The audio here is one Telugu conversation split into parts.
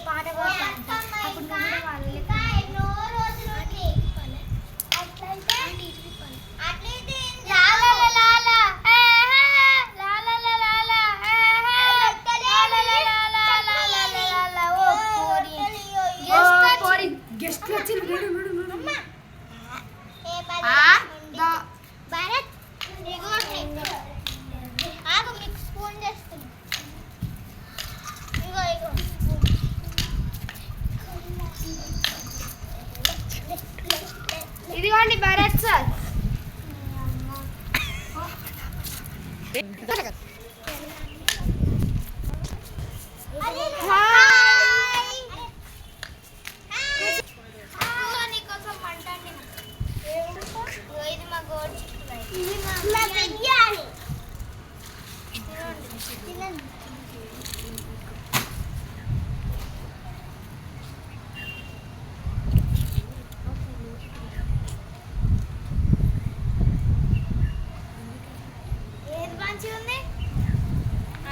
పాట అప్పుడు వాళ్ళు గెస్ట్ భారత్ మీకు స్పూన్ చేస్తుంది. ఇదిగోండి భరత్ సార్.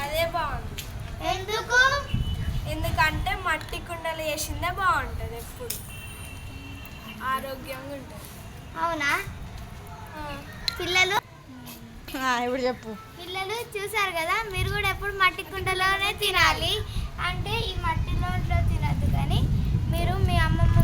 అదే బాగుంది. ఎందుకంటే మట్టి కుండలు వేసిందే బాగుంటుంది, ఎప్పుడు ఆరోగ్యంగా ఉంటుంది. అవునా పిల్లలు? ఇప్పుడు చెప్పు. పిల్లలు చూసారు కదా, మీరు కూడా ఎప్పుడు మట్టి కుండలోనే తినాలి. అంటే ఈ మట్టిలో తినద్దు, కానీ మీరు మీ అమ్మమ్మ